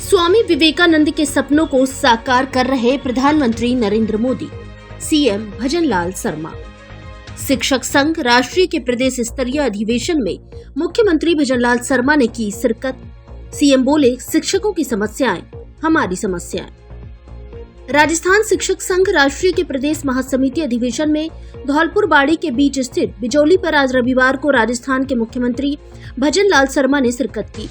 स्वामी विवेकानंद के सपनों को साकार कर रहे प्रधानमंत्री नरेंद्र मोदी। सीएम भजनलाल शर्मा। शिक्षक संघ राष्ट्रीय के प्रदेश स्तरीय अधिवेशन में मुख्यमंत्री भजनलाल शर्मा ने की शिरकत। सीएम बोले, शिक्षकों की समस्याएं हमारी समस्याएं। राजस्थान शिक्षक संघ राष्ट्रीय के प्रदेश महासमिति अधिवेशन में धौलपुर बाड़ी के बीच स्थित बिजौली पर आज रविवार को राजस्थान के मुख्यमंत्री भजनलाल शर्मा ने शिरकत की।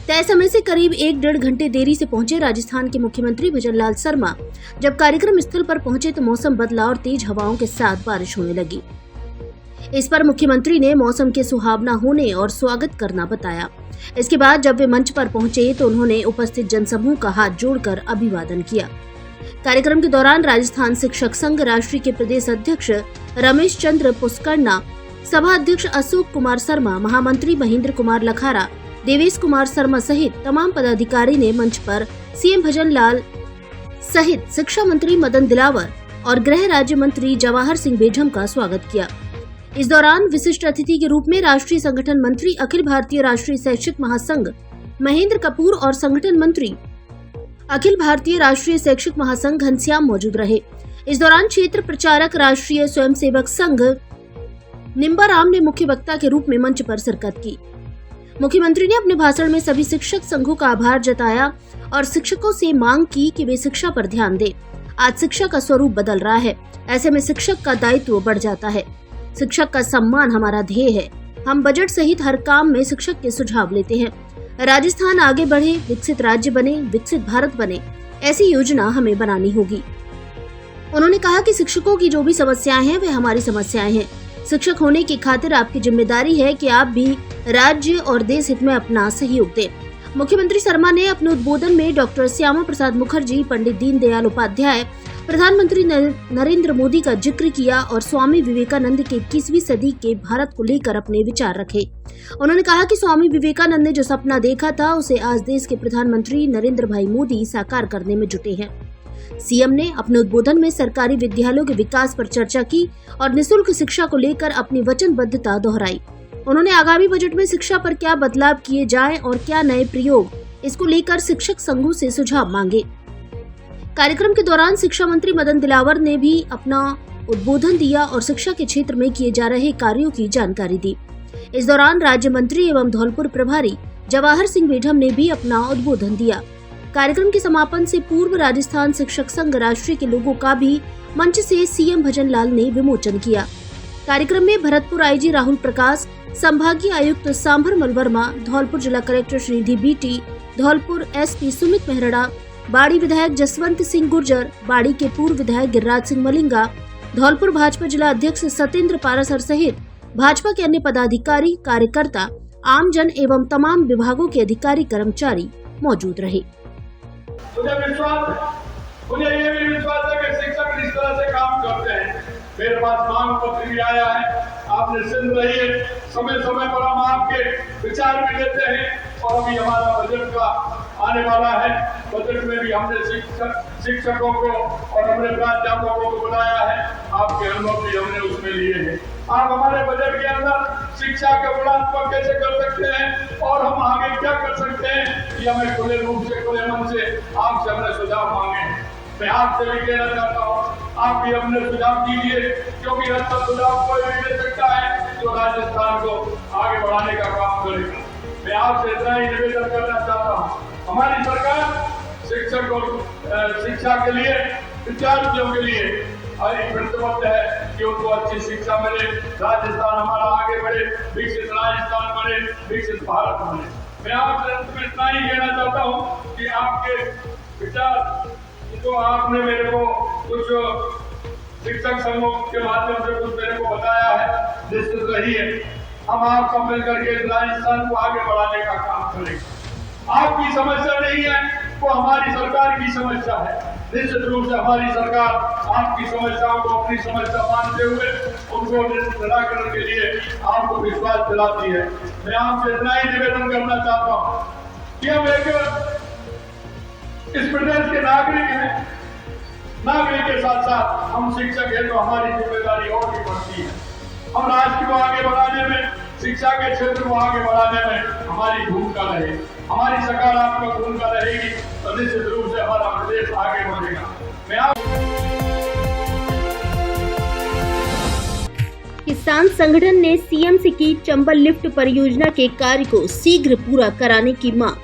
तय समय से करीब 1-1.5 घंटे देरी से पहुंचे राजस्थान के मुख्यमंत्री भजनलाल शर्मा जब कार्यक्रम स्थल पर पहुंचे तो मौसम बदला और तेज हवाओं के साथ बारिश होने लगी। इस पर मुख्यमंत्री ने मौसम के सुहावना होने और स्वागत करना बताया। इसके बाद जब वे मंच पर पहुंचे तो उन्होंने उपस्थित जनसमूह का हाथ जोड़कर अभिवादन किया। कार्यक्रम के दौरान राजस्थान शिक्षक संघ राष्ट्रीय के प्रदेश अध्यक्ष रमेश चंद्र पुष्करना, सभा अध्यक्ष अशोक कुमार शर्मा, महामंत्री महेंद्र कुमार लखारा, देवेश कुमार शर्मा सहित तमाम पदाधिकारी ने मंच पर सीएम भजनलाल सहित शिक्षा मंत्री मदन दिलावर और गृह राज्य मंत्री जवाहर सिंह बेढम का स्वागत किया। इस दौरान विशिष्ट अतिथि के रूप में राष्ट्रीय संगठन मंत्री अखिल भारतीय राष्ट्रीय शैक्षिक महासंघ महेंद्र कपूर और संगठन मंत्री अखिल भारतीय राष्ट्रीय शैक्षिक महासंघ घनश्याम मौजूद रहे। इस दौरान क्षेत्र प्रचारक राष्ट्रीय स्वयंसेवक संघ निम्बाराम ने मुख्य वक्ता के रूप में मंच पर शिरकत की। मुख्यमंत्री ने अपने भाषण में सभी शिक्षक संघों का आभार जताया और शिक्षकों से मांग की कि वे शिक्षा पर ध्यान दें। आज शिक्षा का स्वरूप बदल रहा है, ऐसे में शिक्षक का दायित्व बढ़ जाता है। शिक्षक का सम्मान हमारा ध्येय है। हम बजट सहित हर काम में शिक्षक के सुझाव लेते हैं। राजस्थान आगे बढ़े, विकसित राज्य बने, विकसित भारत बने, ऐसी योजना हमें बनानी होगी। उन्होंने कहा कि शिक्षकों की जो भी समस्याएं हैं वे हमारी समस्याएं हैं। शिक्षक होने की खातिर आपकी जिम्मेदारी है कि आप भी राज्य और देश हित में अपना सहयोग दें। मुख्यमंत्री शर्मा ने अपने उद्बोधन में डॉक्टर श्यामा प्रसाद मुखर्जी, पंडित दीनदयाल उपाध्याय, प्रधानमंत्री नरेंद्र मोदी का जिक्र किया और स्वामी विवेकानंद के 21वीं सदी के भारत को लेकर अपने विचार रखे। उन्होंने कहा कि स्वामी विवेकानंद ने जो सपना देखा था उसे आज देश के प्रधानमंत्री नरेंद्र भाई मोदी साकार करने में जुटे हैं। सीएम ने अपने उद्बोधन में सरकारी विद्यालयों के विकास पर चर्चा की और निःशुल्क शिक्षा को लेकर अपनी वचनबद्धता दोहराई। उन्होंने आगामी बजट में शिक्षा पर क्या बदलाव किए जाएं और क्या नए प्रयोग, इसको लेकर शिक्षक संघों से सुझाव मांगे। कार्यक्रम के दौरान शिक्षा मंत्री मदन दिलावर ने भी अपना उद्बोधन दिया और शिक्षा के क्षेत्र में किए जा रहे कार्यों की जानकारी दी। इस दौरान राज्य मंत्री एवं धौलपुर प्रभारी जवाहर सिंह बेढम ने भी अपना उद्बोधन दिया। कार्यक्रम के समापन से पूर्व राजस्थान शिक्षक संघ राष्ट्रीय के लोगों का भी मंच से सीएम भजनलाल ने विमोचन किया। कार्यक्रम में भरतपुर आईजी राहुल प्रकाश, संभागीय आयुक्त सांभर मलवर्मा, धौलपुर जिला collector Shrinidhi BT, Dholpur SP Sumit Mehrada, Bari विधायक जसवंत सिंह गुर्जर, बाड़ी के पूर्व विधायक गिरिराज सिंह मलिंगा, धौलपुर भाजपा जिला अध्यक्ष सत्येंद्र पारासर सहित भाजपा के अन्य पदाधिकारी, कार्यकर्ता, आमजन एवं तमाम विभागों के अधिकारी कर्मचारी मौजूद रहे। मुझे ये भी विश्वास है कि शिक्षक इस तरह से काम करते हैं। मेरे पास मांग पत्र भी आया है, आप निश्चिंत रहिए। समय समय पर हम आपके विचार भी लेते हैं और अभी हमारा बजट का आने वाला है। बजट में भी हमने शिक्षकों को और हमने प्राध्यापकों को बुलाया है। आपके अनुभव भी हमने उसमें लिए हैं। आप हमारे बजट के अंदर शिक्षा के गुणात्मक कैसे कर सकते हैं और हम आगे क्या कर सकते हैं, ये हमें खुले रूप से, खुले मन से आपसे हमने सुझाव मांगे हैं। मैं आपसे भी कहना चाहता हूँ, आप भी अपने सुझाव दीजिए, क्योंकि अच्छा सुझाव कोई भी दे सकता है जो राजस्थान को आगे बढ़ाने का काम करेगा। मैं आपसे इतना ही निवेदन करना चाहता हूँ, हमारी सरकार शिक्षक और शिक्षा के लिए, विद्यार्थियों के लिए प्रतिबद्ध है कि उनको अच्छी शिक्षा मिले, राजस्थान हमारा आगे बढ़े, विकसित राजस्थान बने, विकसित भारत बने। मैं आपसे अंत में इतना ही कहना चाहता हूँ कि आपके विचार जो आपने मेरे को कुछ शिक्षक संघों के माध्यम से कुछ मेरे को बताया है, निश्चित रहिए हम आप सब मिलकर के राजस्थान को आगे बढ़ाने का काम करेंगे। आपकी समस्या नहीं है, वो हमारी सरकार की समस्या है। निश्चित रूप से हमारी सरकार आपकी समस्याओं को अपनी समस्या मानते हुए उनको निराकरण के लिए आपको विश्वास दिलाती है। मैं आपसे इतना ही निवेदन करना चाहता हूँ कि हम एक इस प्रदेश के नागरिक हैं, नागरिक के साथ साथ हम शिक्षक हैं, तो हमारी जिम्मेदारी और भी बढ़ती है। हम राष्ट्र को आगे बढ़ाने में, शिक्षा के क्षेत्र को आगे बढ़ाने में हमारी भूमिका रहे, हमारी सकारात्मक भूमिका रहेगी तो निश्चित रूप से हमारा प्रदेश आगे बढ़ेगा। किसान संगठन ने सीएम से की चंबल लिफ्ट परियोजना के कार्य को शीघ्र पूरा कराने की मांग।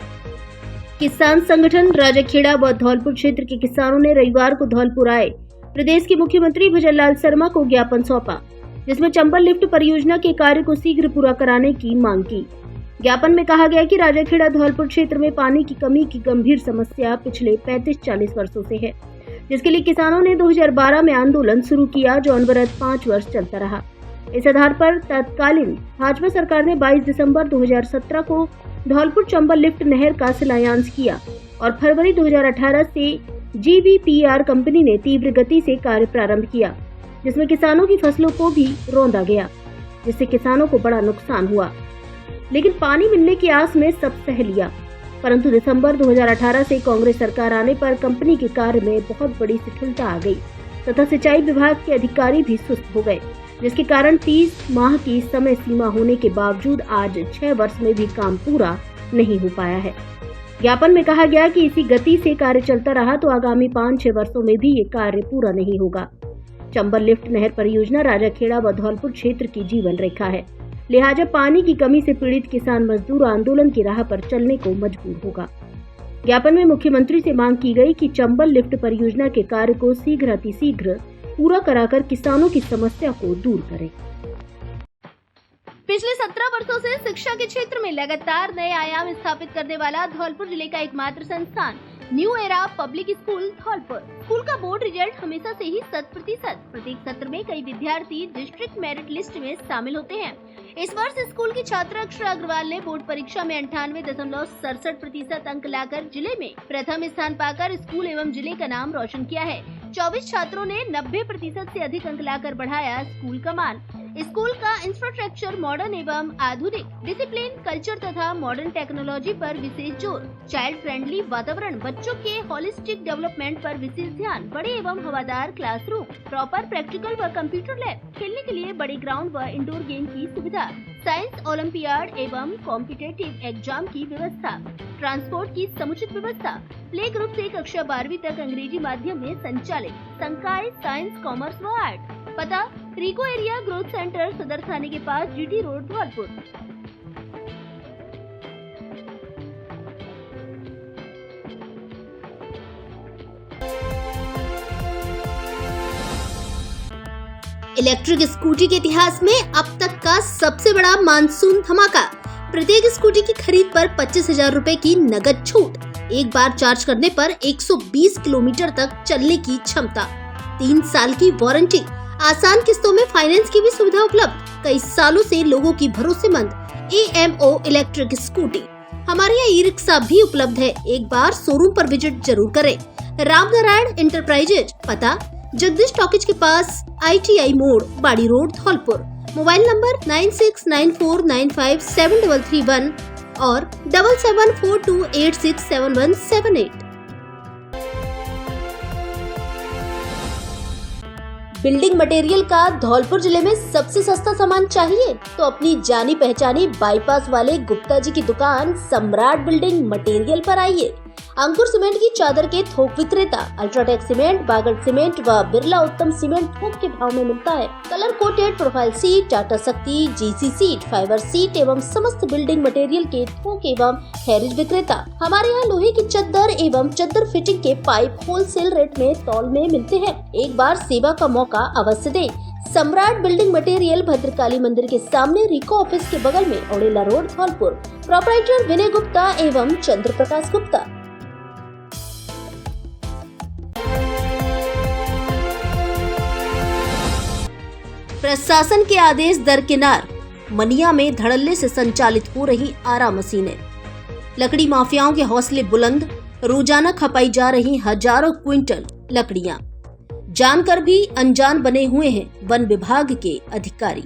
किसान संगठन राजाखेड़ा व धौलपुर क्षेत्र के किसानों ने रविवार को धौलपुर आए प्रदेश के मुख्यमंत्री भजनलाल शर्मा को ज्ञापन सौंपा, जिसमें चंबल लिफ्ट परियोजना के कार्य को शीघ्र पूरा कराने की मांग की। ज्ञापन में कहा गया कि राजाखेड़ा धौलपुर क्षेत्र में पानी की कमी की गंभीर समस्या पिछले 35-40 वर्षों से है, जिसके लिए किसानों ने 2012 में आंदोलन शुरू किया, जो अनवरत 5 वर्ष चलता रहा। इस आधार पर तत्कालीन भाजपा सरकार ने 22 दिसंबर 2017 को धौलपुर चंबल लिफ्ट नहर का शिलान्यास किया और फरवरी 2018 से GVPR कंपनी ने तीव्र गति से कार्य प्रारंभ किया, जिसमें किसानों की फसलों को भी रौंदा गया, जिससे किसानों को बड़ा नुकसान हुआ। लेकिन पानी मिलने की आस में सब सह लिया, परंतु दिसंबर 2018 से कांग्रेस सरकार आने पर कंपनी के कार्य में बहुत बड़ी शिथिलता आ गई तथा सिंचाई विभाग के अधिकारी भी सुस्त हो गए, जिसके कारण 30 माह की समय सीमा होने के बावजूद आज 6 वर्ष में भी काम पूरा नहीं हो पाया है। ज्ञापन में कहा गया कि इसी गति से कार्य चलता रहा तो आगामी 5-6 वर्षों में भी ये कार्य पूरा नहीं होगा। चंबल लिफ्ट नहर परियोजना राजाखेड़ा व धौलपुर क्षेत्र की जीवन रेखा है, लिहाजा पानी की कमी से पीड़ित किसान मजदूर आंदोलन की राह पर चलने को मजबूर होगा। ज्ञापन में मुख्यमंत्री से मांग की गई कि चंबल लिफ्ट परियोजना के कार्य को शीघ्र अतिशीघ्र पूरा कराकर किसानों की समस्या को दूर करें। पिछले 17 वर्षों से शिक्षा के क्षेत्र में लगातार नए आयाम स्थापित करने वाला धौलपुर जिले का एकमात्र संस्थान new era public school Dholpur. School का बोर्ड रिजल्ट हमेशा से ही 100%। प्रत्येक सत्र में कई विद्यार्थी डिस्ट्रिक्ट मेरिट लिस्ट में शामिल होते हैं। इस वर्ष स्कूल की छात्रा अक्षरा अग्रवाल ने बोर्ड परीक्षा में 98.67% अंक लाकर जिले में प्रथम स्थान पाकर स्कूल एवं जिले का नाम रोशन किया है। 24 छात्रों ने 90% से अधिक अंक लाकर बढ़ाया स्कूल का मान। स्कूल का इंफ्रास्ट्रक्चर मॉडर्न एवं आधुनिक, डिसिप्लिन, कल्चर तथा मॉडर्न टेक्नोलॉजी पर विशेष जोर, चाइल्ड फ्रेंडली वातावरण, बच्चों के होलिस्टिक डेवलपमेंट पर विशेष ध्यान, बड़े एवं हवादार क्लासरूम, प्रॉपर प्रैक्टिकल व कंप्यूटर लैब, खेलने के लिए बड़े ग्राउंड व इंडोर गेम की सुविधा, साइंस ओलंपियाड एवं कॉम्पिटिटिव एग्जाम की व्यवस्था, ट्रांसपोर्ट की समुचित व्यवस्था, प्ले ग्रुप से कक्षा 12वीं तक अंग्रेजी माध्यम में संचालित, संकाय साइंस, कॉमर्स व आर्ट। पता रिको एरिया ग्रोथ सेंटर, सदर थाने के पास, GT road, Dholpur. Electric scooty के इतिहास में अब तक का सबसे बड़ा मानसून धमाका। प्रत्येक स्कूटी की खरीद पर 25,000 रुपए की नगद छूट, एक बार चार्ज करने पर 120 किलोमीटर तक चलने की क्षमता, 3 साल की वारंटी, आसान किस्तों में फाइनेंस की भी सुविधा उपलब्ध। कई सालों से लोगों की भरोसेमंद AMO इलेक्ट्रिक स्कूटी। हमारे यहाँ ई रिक्शा भी उपलब्ध है। एक बार शोरूम पर विजिट जरूर करें। रामनारायण इंटरप्राइजेज, पता जगदीश टॉकीज के पास, ITI मोड़, बाड़ी रोड, धौलपुर। मोबाइल नंबर 9694957331 और 7742867178। बिल्डिंग मटेरियल का धौलपुर जिले में सबसे सस्ता सामान चाहिए तो अपनी जानी पहचानी बाईपास वाले गुप्ता जी की दुकान सम्राट बिल्डिंग मटेरियल पर आइए। अंकुर सीमेंट की चादर के थोक विक्रेता, अल्ट्राटेक सीमेंट, बागड़ सीमेंट व बिरला उत्तम सीमेंट थोक के भाव में मिलता है। Colour coated profile seat, Tata शक्ति, GC सीट, फाइबर सीट एवं समस्त बिल्डिंग मटेरियल के थोक एवं हैरिज विक्रेता। हमारे यहाँ लोहे की चद्दर एवं चद्दर फिटिंग के पाइप होलसेल रेट में तौल में मिलते हैं। एक बार सेवा का मौका अवश्य दें। सम्राट बिल्डिंग मटेरियल भद्रकाली मंदिर के सामने, रिको ऑफिस के बगल में, औड़ेला रोड, धौलपुर। प्रोपराइटर विनय गुप्ता एवं चंद्र प्रकाश गुप्ता। प्रशासन के आदेश दरकिनार, मनिया में धड़ल्ले से संचालित हो रही आरा मशीनें। लकड़ी माफियाओं के हौसले बुलंद, रोजाना खपाई जा रही हजारों क्विंटल लकड़ियां। जानकर भी अनजान बने हुए हैं वन विभाग के अधिकारी।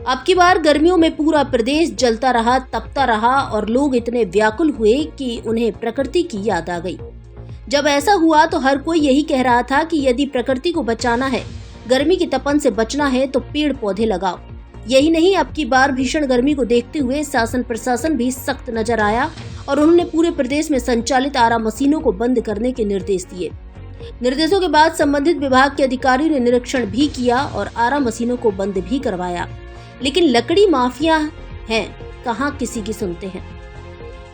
अब की बार गर्मियों में पूरा प्रदेश जलता रहा, तपता रहा और लोग इतने व्याकुल हुए कि उन्हें प्रकृति की याद आ गई। जब ऐसा हुआ तो हर कोई यही कह रहा था कि यदि प्रकृति को बचाना है, गर्मी की तपन से बचना है तो पेड़ पौधे लगाओ। यही नहीं, अब की बार भीषण गर्मी को देखते हुए शासन प्रशासन भी सख्त नजर आया और उन्होंने पूरे प्रदेश में संचालित आरा मशीनों को बंद करने के निर्देश दिए। निर्देशों के बाद संबंधित विभाग के अधिकारियों ने निरीक्षण भी किया और आरा मशीनों को बंद भी करवाया, लेकिन लकड़ी माफिया हैं, कहाँ किसी की सुनते हैं।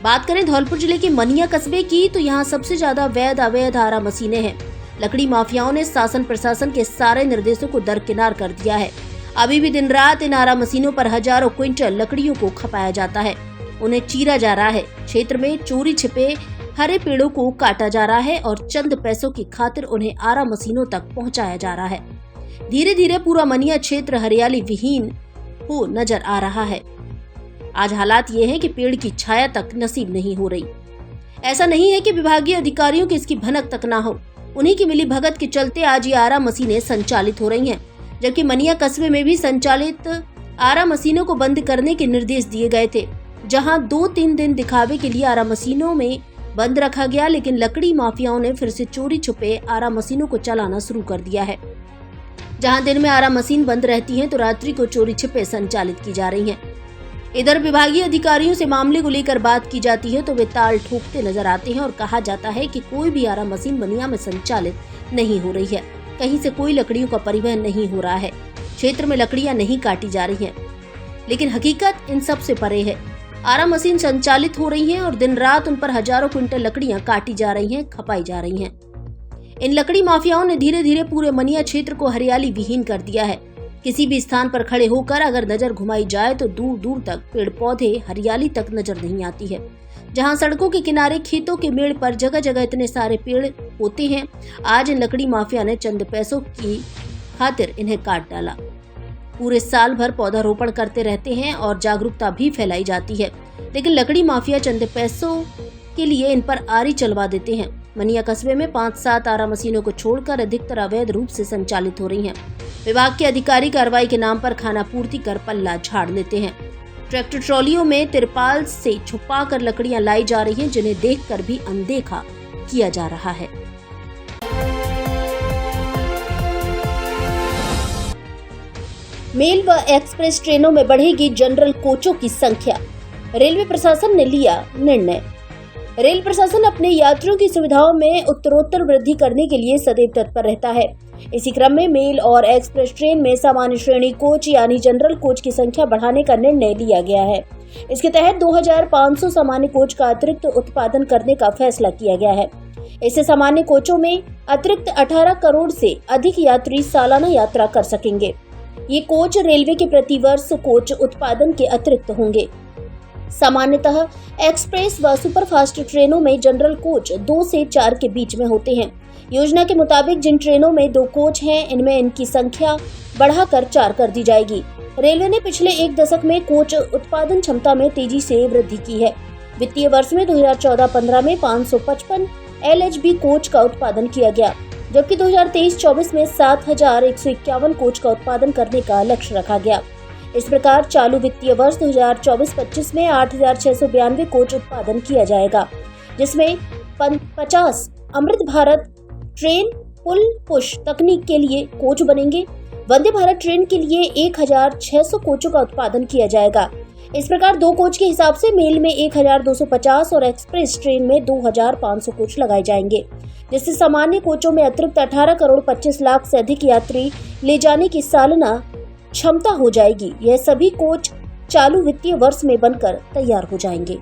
बात करें धौलपुर जिले के मनिया कस्बे की, तो यहाँ सबसे ज्यादा वैध अवैध आरा मशीनें हैं। लकड़ी माफियाओं ने शासन प्रशासन के सारे निर्देशों को दरकिनार कर दिया है। अभी भी दिन रात इन आरा मशीनों पर हजारों क्विंटल लकड़ियों को खपाया जाता है, उन्हें चीरा जा रहा है। क्षेत्र में चोरी छिपे हरे पेड़ों को काटा जा रहा है और चंद पैसों की खातिर उन्हें आरा मशीनों तक पहुंचाया जा रहा है। धीरे धीरे पूरा मनिया क्षेत्र हरियाली विहीन हो नजर आ रहा है। आज हालात ये है कि पेड़ की छाया तक नसीब नहीं हो रही। ऐसा नहीं है कि विभागीय अधिकारियों की इसकी भनक तक ना हो, उन्हीं की मिली भगत के चलते आज ये आरा मशीनें संचालित हो रही हैं, जबकि मनिया कस्बे में भी संचालित आरा मशीनों को बंद करने के निर्देश दिए गए थे। जहां 2-3 दिन दिखावे के लिए आरा मशीनों में बंद रखा गया, लेकिन लकड़ी माफियाओं ने फिर से चोरी छुपे आरा मशीनों को चलाना शुरू कर दिया है। जहां दिन में आरा मशीन बंद रहती है तो रात्रि को चोरी छिपे संचालित की जा रही हैं। इधर विभागीय अधिकारियों से मामले को लेकर बात की जाती है तो वे ताल ठोकते नजर आते हैं और कहा जाता है कि कोई भी आरा मशीन मनिया में संचालित नहीं हो रही है, कहीं से कोई लकड़ियों का परिवहन नहीं हो रहा है, क्षेत्र में लकड़ियां नहीं काटी जा रही हैं। लेकिन हकीकत इन सब से परे है। आरा मशीन संचालित हो रही हैं और दिन रात उन पर हजारों क्विंटल लकड़ियां काटी जा रही हैं, खपाई जा रही हैं। इन लकड़ी माफियाओं ने धीरे धीरे पूरे मनिया क्षेत्र को हरियाली विहीन कर दिया है। किसी भी स्थान पर खड़े होकर अगर नजर घुमाई जाए तो दूर दूर तक पेड़ पौधे हरियाली तक नजर नहीं आती है। जहां सड़कों के किनारे खेतों के मेड़ पर जगह जगह इतने सारे पेड़ होते हैं, आज इन लकड़ी माफिया ने चंद पैसों की खातिर इन्हें काट डाला। पूरे साल भर पौधारोपण करते रहते हैं और जागरूकता भी फैलाई जाती है, लेकिन लकड़ी माफिया चंद पैसों के लिए इन पर आरी चलवा देते हैं। मनिया कस्बे में 5-7 आरा मशीनों को छोड़कर अधिकतर अवैध रूप से संचालित हो रही हैं। विभाग के अधिकारी कार्रवाई के नाम पर खाना पूर्ति कर पल्ला झाड़ लेते हैं। ट्रैक्टर ट्रॉलियों में तिरपाल से छुपाकर लकड़ियां लाई जा रही हैं, जिन्हें देखकर भी अनदेखा किया जा रहा है। मेल व एक्सप्रेस ट्रेनों में बढ़ेगी जनरल कोचों की संख्या, रेलवे प्रशासन ने लिया निर्णय। रेल प्रशासन अपने यात्रियों की सुविधाओं में उत्तरोत्तर वृद्धि करने के लिए सदैव तत्पर रहता है। इसी क्रम में मेल और एक्सप्रेस ट्रेन में सामान्य श्रेणी कोच यानी जनरल कोच की संख्या बढ़ाने का निर्णय लिया गया है। इसके तहत 2500 सामान्य कोच का अतिरिक्त उत्पादन करने का फैसला किया गया है। इससे सामान्य कोचों में अतिरिक्त 18 करोड़ से अधिक यात्री सालाना यात्रा कर सकेंगे। ये कोच रेलवे के प्रतिवर्ष कोच उत्पादन के अतिरिक्त होंगे। सामान्यतः एक्सप्रेस व सुपरफास्ट ट्रेनों में जनरल कोच 2 से 4 के बीच में होते हैं। योजना के मुताबिक जिन ट्रेनों में 2 कोच हैं, इनमें इनकी संख्या बढ़ाकर 4 कर दी जाएगी। रेलवे ने पिछले 1 दशक में कोच उत्पादन क्षमता में तेजी से वृद्धि की है। वित्तीय वर्ष में 2014-15 में 555 LHB कोच का उत्पादन किया गया, जबकि 2023-24 में 7151 कोच का उत्पादन करने का लक्ष्य रखा गया। इस प्रकार चालू वित्तीय वर्ष 2024-25 में 8692 कोच उत्पादन किया जाएगा, जिसमें 50 अमृत भारत ट्रेन पुल पुश तकनीक के लिए कोच बनेंगे। वंदे भारत ट्रेन के लिए 1600 कोचों का उत्पादन किया जाएगा। इस प्रकार 2 कोच के हिसाब से मेल में 1250 और एक्सप्रेस ट्रेन में 2500 कोच लगाए जाएंगे, जिससे सामान्य कोचों में अतिरिक्त 18 करोड़ 25 लाख से अधिक यात्री ले जाने की सालाना क्षमता हो जाएगी। यह सभी कोच चालू वित्तीय वर्ष में बनकर तैयार हो जाएंगे।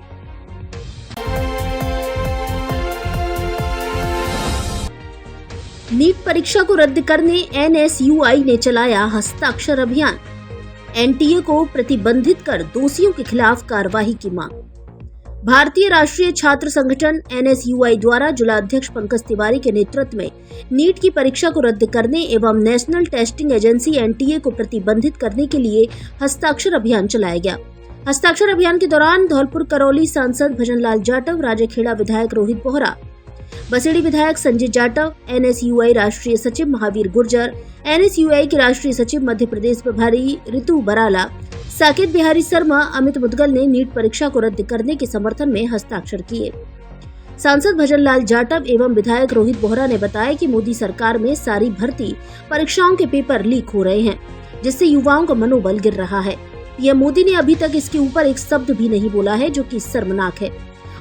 नीट परीक्षा को रद्द करने NSUI ने चलाया हस्ताक्षर अभियान, NTA को प्रतिबंधित कर दोषियों के खिलाफ कार्रवाई की मांग। भारतीय राष्ट्रीय छात्र संगठन NSUI द्वारा जिलाध्यक्ष पंकज तिवारी के नेतृत्व में नीट की परीक्षा को रद्द करने एवं नेशनल टेस्टिंग एजेंसी NTA को प्रतिबंधित करने के लिए हस्ताक्षर अभियान चलाया गया। हस्ताक्षर अभियान के दौरान धौलपुर करौली सांसद भजनलाल जाटव, राजेखेड़ा विधायक रोहित बोहरा, बसेड़ी विधायक संजय जाटव, NSUI राष्ट्रीय सचिव महावीर गुर्जर, NSUI के राष्ट्रीय सचिव मध्य प्रदेश प्रभारी ऋतु बराला, साकेत बिहारी शर्मा, अमित मुदगल ने नीट परीक्षा को रद्द करने के समर्थन में हस्ताक्षर किए। सांसद भजनलाल जाटव एवं विधायक रोहित बोहरा ने बताया कि मोदी सरकार में सारी भर्ती परीक्षाओं के पेपर लीक हो रहे हैं। जिससे युवाओं का मनोबल गिर रहा है। पीएम मोदी ने अभी तक इसके ऊपर एक शब्द भी नहीं बोला है, जो कि शर्मनाक है।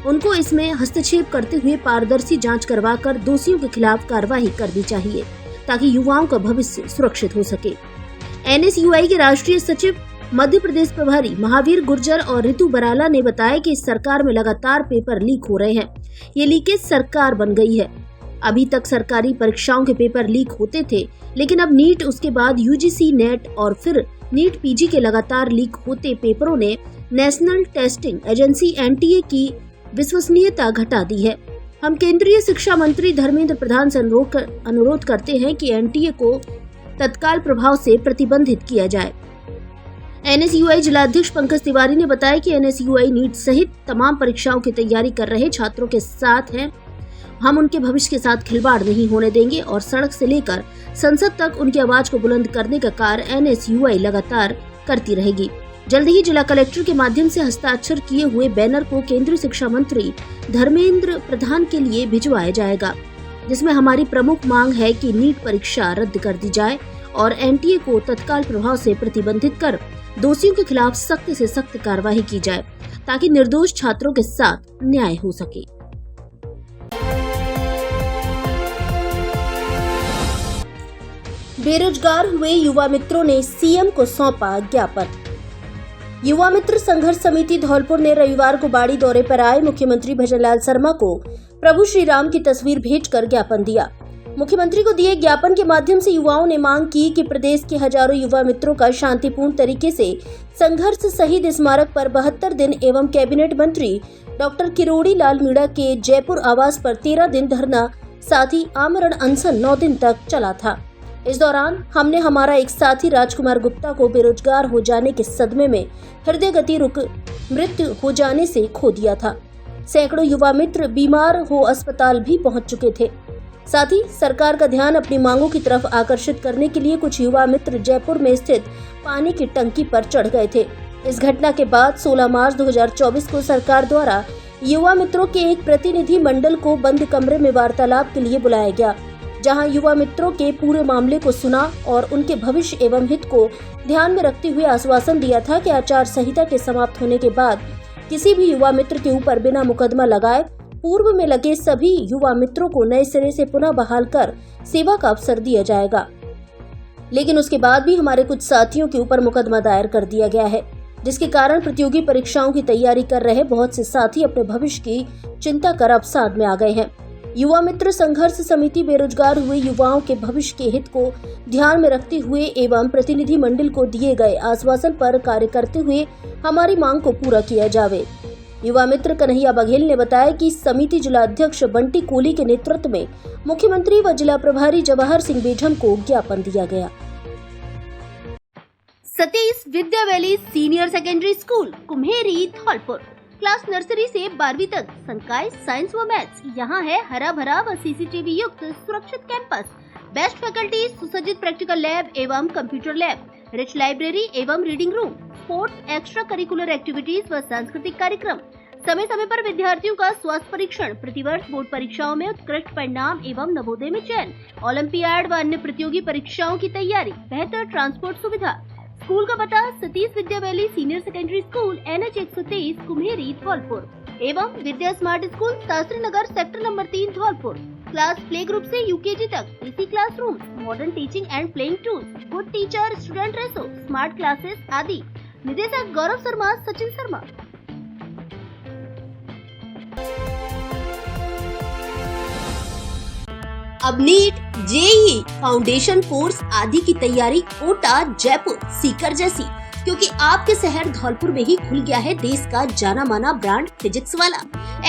उनको इसमें हस्तक्षेप करते हुए पारदर्शी जांच करवाकर दोषियों के खिलाफ कार्रवाई करनी चाहिए, ताकि युवाओं का भविष्य सुरक्षित हो सके। एनएसयूआई के राष्ट्रीय सचिव मध्य प्रदेश प्रभारी महावीर गुर्जर और ऋतु बराला ने बताया कि इस सरकार में लगातार पेपर लीक हो रहे हैं। ये लीकेज सरकार बन गई है। अभी तक सरकारी परीक्षाओं के पेपर लीक होते थे, लेकिन अब नीट, उसके बाद यूजीसी नेट और फिर नीट पीजी के लगातार लीक होते पेपरों ने नेशनल टेस्टिंग एजेंसी एनटीए की विश्वसनीयता घटा दी है। हम केंद्रीय शिक्षा मंत्री धर्मेंद्र प्रधान से अनुरोध करते हैं कि एनटीए को तत्काल प्रभाव से प्रतिबंधित किया जाए। एनएसयूआई जिलाध्यक्ष पंकज तिवारी ने बताया कि एनएसयूआई नीट सहित तमाम परीक्षाओं की तैयारी कर रहे छात्रों के साथ है। हम उनके भविष्य के साथ खिलवाड़ नहीं होने देंगे और सड़क से लेकर संसद तक उनकी आवाज को बुलंद करने का कार्य एनएसयूआई लगातार करती रहेगी। जल्द ही जिला कलेक्टर के माध्यम से हस्ताक्षर किए हुए बैनर को केंद्रीय शिक्षा मंत्री धर्मेंद्र प्रधान के लिए भिजवाया जाएगा, जिसमें हमारी प्रमुख मांग है कि नीट परीक्षा रद्द कर दी जाए और एनटीए को तत्काल प्रभाव से प्रतिबंधित कर दोषियों के खिलाफ सख्त से सख्त कार्रवाई की जाए, ताकि निर्दोष छात्रों के साथ न्याय हो सके। बेरोजगार हुए युवा मित्रों ने सीएम को सौंपा ज्ञापन। युवा मित्र संघर्ष समिति धौलपुर ने रविवार को बाड़ी दौरे पर आए मुख्यमंत्री भजनलाल शर्मा को प्रभु श्री राम की तस्वीर भेजकर ज्ञापन दिया। मुख्यमंत्री को दिए ज्ञापन के माध्यम से युवाओं ने मांग की कि प्रदेश के हजारों युवा मित्रों का शांतिपूर्ण तरीके से संघर्ष शहीद स्मारक पर 72 दिन एवं कैबिनेट मंत्री डॉक्टर किरोड़ी लाल मीणा के जयपुर आवास पर 13 दिन धरना, साथ ही आमरण अनशन 9 दिन तक चला था। इस दौरान हमने हमारा एक साथी राजकुमार गुप्ता को बेरोजगार हो जाने के सदमे में हृदय गति रुक मृत्यु हो जाने से खो दिया था। सैकड़ों युवा मित्र बीमार हो अस्पताल भी पहुंच चुके थे। साथ ही सरकार का ध्यान अपनी मांगों की तरफ आकर्षित करने के लिए कुछ युवा मित्र जयपुर में स्थित पानी की टंकी पर चढ़ गए थे। इस घटना के बाद 16 मार्च 2024 को सरकार द्वारा युवा मित्रों के एक प्रतिनिधि मंडल को बंद कमरे में वार्तालाप के लिए बुलाया गया, जहां युवा मित्रों के पूरे मामले को सुना और उनके भविष्य एवं हित को ध्यान में रखते हुए आश्वासन दिया था कि आचार संहिता के समाप्त होने के बाद किसी भी युवा मित्र के ऊपर बिना मुकदमा लगाए पूर्व में लगे सभी युवा मित्रों को नए सिरे से पुनः बहाल कर सेवा का अवसर दिया जाएगा। लेकिन उसके बाद भी हमारे कुछ साथियों के ऊपर मुकदमा दायर कर दिया गया है, जिसके कारण प्रतियोगी परीक्षाओं की तैयारी कर रहे बहुत से साथी अपने भविष्य की चिंता कर अवसाद में आ गए हैं। युवा मित्र संघर्ष समिति बेरोजगार हुए युवाओं के भविष्य के हित को ध्यान में रखते हुए एवं प्रतिनिधि मंडल को दिए गए आश्वासन पर कार्य करते हुए हमारी मांग को पूरा किया जावे। युवा मित्र कन्हैया बघेल ने बताया कि समिति जिलाध्यक्ष बंटी कोहली के नेतृत्व में मुख्यमंत्री व जिला प्रभारी जवाहर सिंह बेझम को ज्ञापन दिया गया। Satish Vidya valley senior secondary school Kumheri Dholpur, class nursery से 12वीं तक संकाय साइंस व मैथ्स। यहाँ है हरा भरा व सीसीटीवी युक्त सुरक्षित कैंपस, बेस्ट फैकल्टी, सुसज्जित प्रैक्टिकल लैब एवं कंप्यूटर लैब, रिच लाइब्रेरी एवं reading room, sports, extra curricular activities व सांस्कृतिक कार्यक्रम। समय समय पर विद्यार्थियों का स्वास्थ्य परीक्षण, प्रतिवर्ष बोर्ड परीक्षाओं में उत्कृष्ट परिणाम एवं नवोदय में चयन, ओलंपियाड व अन्य प्रतियोगी परीक्षाओं की तैयारी, बेहतर ट्रांसपोर्ट सुविधा। स्कूल का पता Satish Vidya valley senior secondary school NH 123 Kumheri Dholpur एवं Vidya smart school Shastri Nagar sector number 3 Dholpur. Class play group से UKG तक, AC classroom, modern teaching and playing tools, good teacher student ratio, smart classes आदि। निदेशक गौरव शर्मा, सचिन शर्मा। अब नीट, जेईई, फाउंडेशन कोर्स आदि की तैयारी कोटा, जयपुर, सीकर जैसी, क्योंकि आपके शहर धौलपुर में ही खुल गया है देश का जाना माना ब्रांड फिजिक्स वाला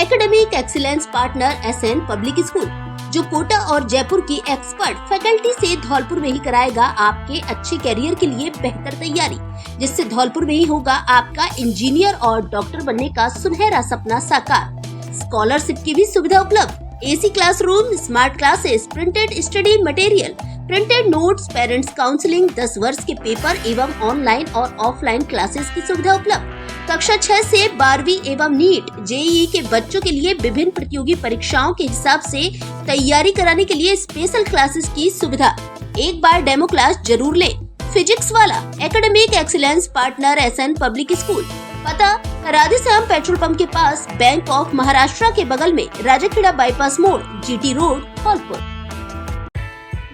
academic excellence partner SN public school, जो कोटा और जयपुर की एक्सपर्ट फैकल्टी से धौलपुर में ही कराएगा आपके अच्छे करियर के लिए बेहतर तैयारी, जिससे धौलपुर में ही होगा आपका इंजीनियर और डॉक्टर बनने का सुनहरा सपना साकार। स्कॉलरशिप की भी सुविधा उपलब्ध, AC classroom, smart classes, printed study material, printed notes, parents counselling, 10 वर्ष के पेपर एवं ऑनलाइन और ऑफलाइन क्लासेस की सुविधा उपलब्ध। कक्षा 6 से 12वीं एवं नीट, जेईई के बच्चों के लिए विभिन्न प्रतियोगी परीक्षाओं के हिसाब से तैयारी कराने के लिए स्पेशल क्लासेस की सुविधा। एक बार डेमो क्लास जरूर लें। फिजिक्स वाला academic excellence partner SN public school, पता राधेश्याम पेट्रोल पंप के पास, बैंक ऑफ महाराष्ट्र के बगल में, राजाखेड़ा बाईपास मोड़, जीटी रोड, धौलपुर।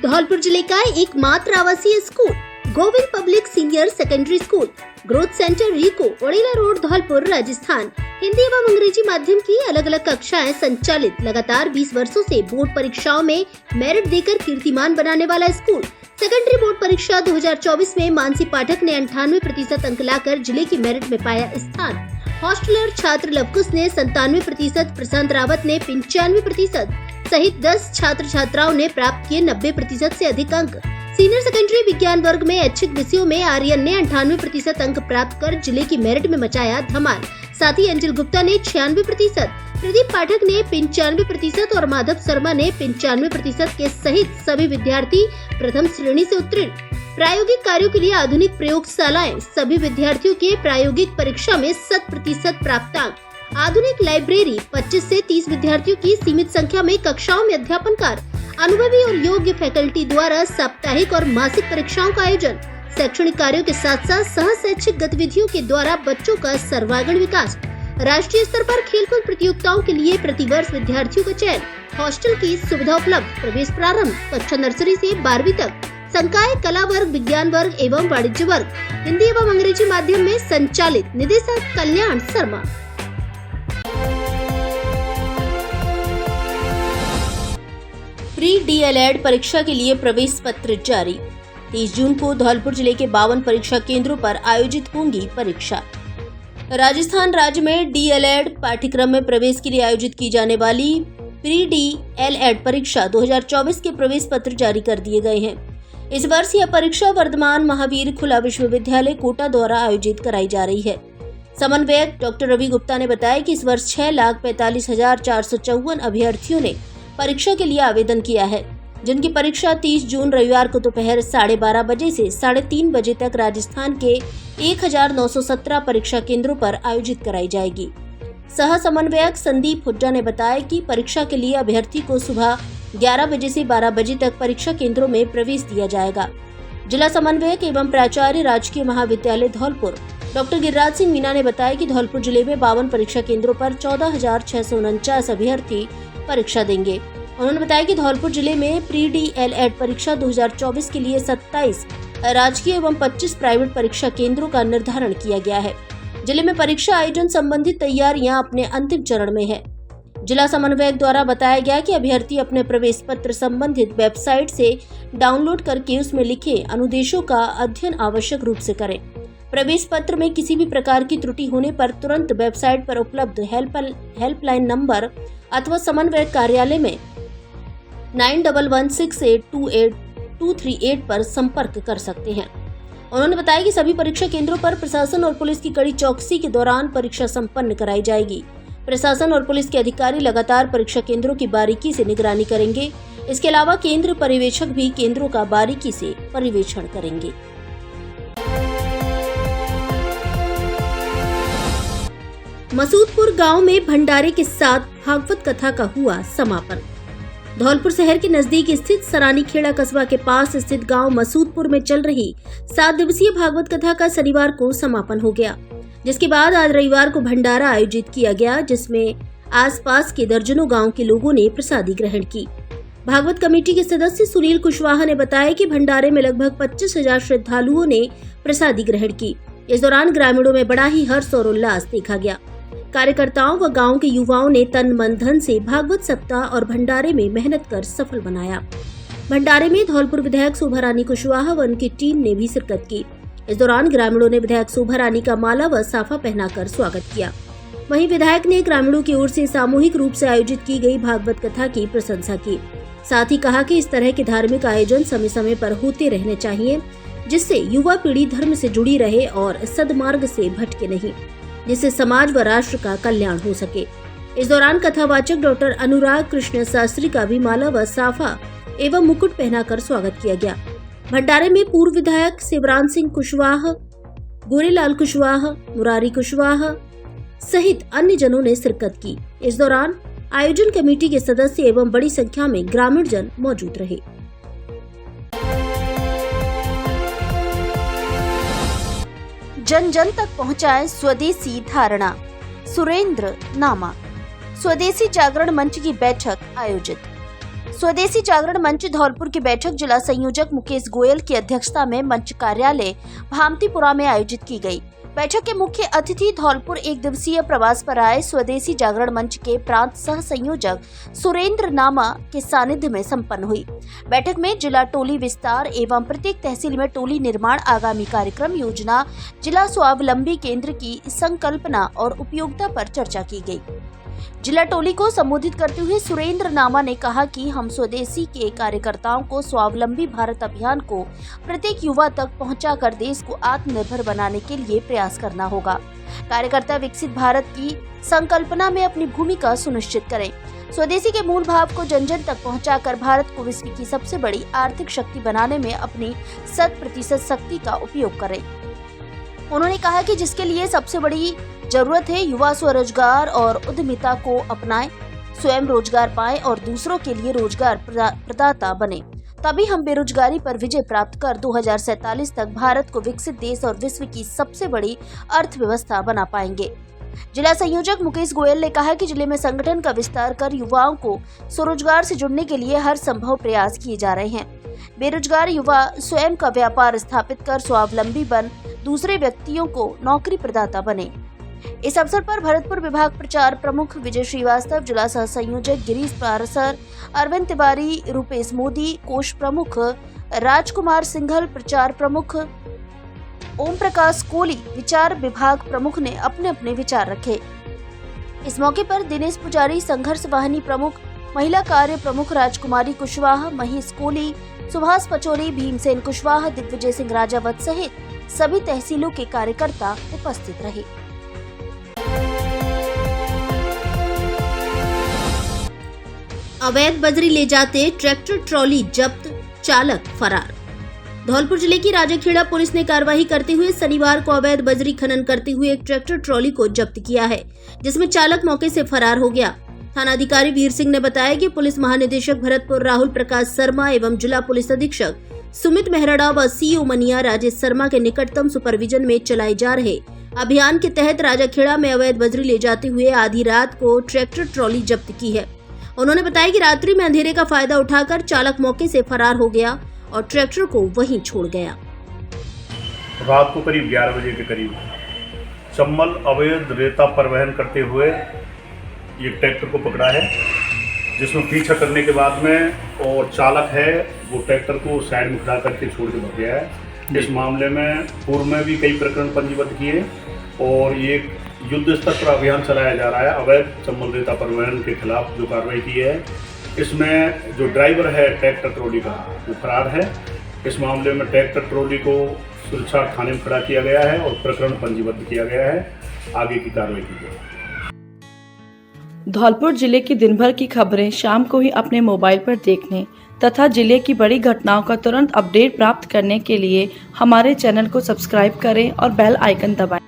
धौलपुर जिले का एकमात्र आवासीय school Govind public senior secondary school, growth centre RIICO, Odela road, Dholpur, Rajasthan. Hindi एवं अंग्रेजी माध्यम की अलग अलग कक्षाएं संचालित, लगातार 20 वर्षों से बोर्ड परीक्षाओं में मेरिट देकर कीर्तिमान बनाने वाला स्कूल। सेकेंडरी बोर्ड परीक्षा 2024 में मानसी पाठक ने 98% अंक लाकर जिले की मेरिट में पाया स्थान। हॉस्टलर छात्र लवकुश ने 97%, प्रशांत रावत ने 95% सहित 10 छात्र छात्राओं ने प्राप्त किए 90% से अधिक अंक। सीनियर सेकेंडरी विज्ञान वर्ग में ऐच्छिक विषयों में आर्यन ने 98% अंक प्राप्त कर जिले की मेरिट में मचाया धमाल। साथ ही अंजल गुप्ता ने 96%, प्रदीप पाठक ने 95% और माधव शर्मा ने 95% के सहित सभी विद्यार्थी प्रथम श्रेणी से उत्तीर्ण। प्रायोगिक कार्यों के लिए आधुनिक प्रयोगशालाएं, सभी विद्यार्थियों के प्रायोगिक परीक्षा में 100% प्राप्तांक, आधुनिक लाइब्रेरी, 25 से 30 विद्यार्थियों की सीमित संख्या में कक्षाओं में अध्यापन कार्य, अनुभवी और योग्य फैकल्टी द्वारा साप्ताहिक और मासिक परीक्षाओं का आयोजन, शैक्षणिक कार्यों के साथ साथ सह शैक्षिक गतिविधियों के द्वारा बच्चों का सर्वांगीण विकास, राष्ट्रीय स्तर पर खेलकूद प्रतियोगिताओं के लिए प्रतिवर्ष विद्यार्थियों का चयन, हॉस्टल की सुविधा उपलब्ध, प्रवेश प्रारंभ कक्षा नर्सरी से 12वीं तक, संकाय कला वर्ग, विज्ञान वर्ग एवं वाणिज्य वर्ग, हिंदी एवं अंग्रेजी माध्यम में संचालित। निदेशक कल्याण शर्मा। प्री डीएलएड परीक्षा के लिए प्रवेश पत्र जारी। 30 जून को धौलपुर जिले के 52 परीक्षा केंद्रों पर आयोजित होंगी परीक्षा। राजस्थान राज्य में डीएलएड पाठ्यक्रम में प्रवेश के लिए आयोजित की जाने वाली प्री डीएलएड परीक्षा 2024 के प्रवेश पत्र जारी कर दिए गए हैं। इस वर्ष यह परीक्षा वर्धमान महावीर खुला विश्वविद्यालय कोटा द्वारा आयोजित कराई जा रही है। समन्वयक डॉक्टर रवि गुप्ता ने बताया कि इस वर्ष 6,45,454 अभ्यर्थियों ने परीक्षा के लिए आवेदन किया है, जिनकी परीक्षा 30 जून रविवार को दोपहर 12:30 बजे से 3:30 बजे तक राजस्थान के 1,917 परीक्षा केंद्रों पर आयोजित कराई जाएगी। सह समन्वयक संदीप हुड्डा ने बताया कि परीक्षा के लिए अभ्यर्थी को सुबह 11 बजे से 12 बजे तक परीक्षा केंद्रों में प्रवेश दिया जाएगा। जिला समन्वयक एवं प्राचार्य राजकीय महाविद्यालय धौलपुर डॉक्टर गिरिराज सिंह मीना ने बताया कि धौलपुर जिले में 52 परीक्षा केंद्रों पर 14,649 अभ्यर्थी परीक्षा देंगे। उन्होंने बताया कि धौलपुर जिले में प्री डीएलएड परीक्षा 2024 के लिए 27 राजकीय एवं 25 प्राइवेट परीक्षा केंद्रों का निर्धारण किया गया है। जिले में परीक्षा आयोजन संबंधित तैयारियां अपने अंतिम चरण में है। जिला समन्वयक द्वारा बताया गया कि अभ्यर्थी अपने प्रवेश पत्र संबंधित वेबसाइट से डाउनलोड करके उसमें लिखे अनुदेशों का अध्ययन आवश्यक रूप से करें। प्रवेश पत्र में किसी भी प्रकार की त्रुटि होने पर तुरंत वेबसाइट पर उपलब्ध हेल्पलाइन नंबर अथवा समन्वयक कार्यालय में 9116828238 पर संपर्क कर सकते हैं। उन्होंने बताया कि सभी परीक्षा केंद्रों पर प्रशासन और पुलिस की कड़ी चौकसी के दौरान परीक्षा संपन्न कराई जाएगी। प्रशासन और पुलिस के अधिकारी लगातार परीक्षा केंद्रों की बारीकी से निगरानी करेंगे। इसके अलावा केंद्र पर्यवेक्षक भी केंद्रों का बारीकी से पर्यवेक्षण करेंगे। मसूदपुर गांव में भंडारे के साथ भागवत कथा का हुआ समापन। धौलपुर शहर के नजदीक स्थित सरानीखेड़ा कस्बा के पास स्थित गांव मसूदपुर में चल रही 7 दिवसीय भागवत कथा का शनिवार को समापन हो गया, जिसके बाद आज रविवार को भंडारा आयोजित किया गया, जिसमें आसपास के दर्जनों गांव के लोगों ने प्रसादी ग्रहण की। भागवत कमेटी के सदस्य सुनील कुशवाहा ने बताया कि भंडारे में लगभग 25,000 श्रद्धालुओं ने प्रसादी ग्रहण की। इस दौरान ग्रामीणों में बड़ा ही हर्ष और उल्लास देखा गया। कार्यकर्ताओं व गांव के युवाओं ने तन मन धन से भागवत सप्ताह और भंडारे में मेहनत कर सफल बनाया। भंडारे में धौलपुर विधायक शोभा रानी कुशवाहा व उनकी टीम ने भी शिरकत की। इस दौरान ग्रामीणों ने विधायक शोभा रानी का माला व साफा पहनाकर स्वागत किया। वहीं विधायक ने ग्रामीणों की ओर से सामूहिक रूप से आयोजित की गई भागवत कथा की प्रशंसा की। साथ ही कहा कि इस तरह के धार्मिक आयोजन समय समय पर होते रहने चाहिए, जिससे युवा पीढ़ी धर्म से जुड़ी रहे और सद्मार्ग से भटके नहीं, जिससे समाज व राष्ट्र का कल्याण हो सके। इस दौरान कथावाचक डॉक्टर अनुराग कृष्ण शास्त्री का भी माला व साफा एवं मुकुट पहनाकर स्वागत किया गया। भंडारे में पूर्व विधायक शिवराज सिंह कुशवाहा, गोरेलाल कुशवाहा, मुरारी कुशवाहा सहित अन्य जनों ने शिरकत की। इस दौरान आयोजन कमेटी के सदस्य एवं बड़ी संख्या में ग्रामीण जन मौजूद रहे। जन जन तक पहुंचाए स्वदेशी धारणा। सुरेंद्र नामा। स्वदेशी जागरण मंच की बैठक आयोजित। स्वदेशी जागरण मंच धौलपुर की बैठक जिला संयोजक मुकेश गोयल की अध्यक्षता में मंच कार्यालय भामतीपुरा में आयोजित की गई। बैठक के मुख्य अतिथि धौलपुर एक दिवसीय प्रवास पर आए स्वदेशी जागरण मंच के प्रांत सह संयोजक सुरेंद्र नामा के सानिध्य में संपन्न हुई। बैठक में जिला टोली विस्तार एवं प्रत्येक तहसील में टोली निर्माण, आगामी कार्यक्रम योजना, जिला स्वावलंबी केंद्र की संकल्पना और उपयोगिता पर चर्चा की गई। जिला टोली को संबोधित करते हुए सुरेंद्र नामा ने कहा कि हम स्वदेशी के कार्यकर्ताओं को स्वावलंबी भारत अभियान को प्रत्येक युवा तक पहुंचाकर देश को आत्मनिर्भर बनाने के लिए प्रयास करना होगा। कार्यकर्ता विकसित भारत की संकल्पना में अपनी भूमिका सुनिश्चित करें। स्वदेशी के मूल भाव को जन जन तक पहुंचाकर भारत को विश्व की सबसे बड़ी आर्थिक शक्ति बनाने में अपनी 100% शक्ति का उपयोग करें। उन्होंने कहा कि जिसके लिए सबसे बड़ी जरूरत है युवा स्वरोजगार और उद्यमिता को अपनाएं, स्वयं रोजगार पाएं और दूसरों के लिए रोजगार प्रदाता बने। तभी हम बेरोजगारी पर विजय प्राप्त कर 2047 तक भारत को विकसित देश और विश्व की सबसे बड़ी अर्थव्यवस्था बना पाएंगे। जिला संयोजक मुकेश गोयल ने कहा कि जिले में संगठन का विस्तार कर युवाओं को स्वरोजगार से जुड़ने के लिए हर संभव प्रयास किए जा रहे हैं। बेरोजगार युवा स्वयं का व्यापार स्थापित कर स्वावलंबी बन दूसरे व्यक्तियों को नौकरी प्रदाता बने। इस अवसर पर भरतपुर विभाग प्रचार प्रमुख विजय श्रीवास्तव, जिला सह संयोजक गिरीश पारसर, अरविंद तिवारी, रूपेश मोदी, कोष प्रमुख राजकुमार सिंघल, प्रचार प्रमुख ओम प्रकाश कोली, विचार विभाग प्रमुख ने अपने अपने विचार रखे। इस मौके पर दिनेश पुजारी, संघर्ष वाहिनी प्रमुख, महिला कार्य प्रमुख राजकुमारी कुशवाहा, महेश कोली, सुभाष पचौरी, भीमसेन कुशवाहा, दिग्विजय सिंह राजावत सहित सभी तहसीलों के कार्यकर्ता उपस्थित रहे। अवैध बजरी ले जाते ट्रैक्टर ट्रॉली जब्त, चालक फरार। धौलपुर जिले की राजाखेड़ा पुलिस ने कार्रवाई करते हुए शनिवार को अवैध बजरी खनन करते हुए एक ट्रैक्टर ट्रॉली को जब्त किया है, जिसमें चालक मौके से फरार हो गया। थानाधिकारी वीर सिंह ने बताया कि पुलिस महानिदेशक भरतपुर राहुल प्रकाश शर्मा एवं जिला पुलिस अधीक्षक सुमित मेहरड़ा व सीओ मनिया राजेश शर्मा के निकटतम सुपरविजन में चलाए जा रहे अभियान के तहत राजाखेड़ा में अवैध बजरी ले जाते हुए आधी रात को ट्रैक्टर ट्रॉली जब्त की है। उन्होंने बताया कि रात्रि में अंधेरे का फायदा उठाकर चालक मौके से फरार हो गया और ट्रैक्टर को वहीं छोड़ गया। रात को करीब 11 बजे के करीब चम्बल अवैध रेता परिवहन करते हुए ये ट्रैक्टर को पकड़ा है, जिसमें पीछा करने के बाद में और चालक है वो ट्रैक्टर को साइड में खड़ा करके छोड़ के भाग गया है। इस मामले में पूर्व में भी कई प्रकरण पंजीबद्ध किए और ये युद्ध स्तर पर अभियान चलाया जा रहा है अवैध चम्बल रेता परिवहन के खिलाफ जो कार्रवाई की है। इसमें जो ड्राइवर है ट्रैक्टर ट्रॉली का वो फरार है। इस मामले में ट्रैक्टर ट्रॉली को सुरक्षा थाने में खड़ा किया गया है और प्रकरण पंजीबद्ध किया गया है। आगे की कार्रवाई की जाएगी। धौलपुर जिले की दिन भर की खबरें शाम को ही अपने मोबाइल पर देखने तथा जिले की बड़ी घटनाओं का तुरंत अपडेट प्राप्त करने के लिए हमारे चैनल को सब्सक्राइब करें और बेल आइकन दबाएं।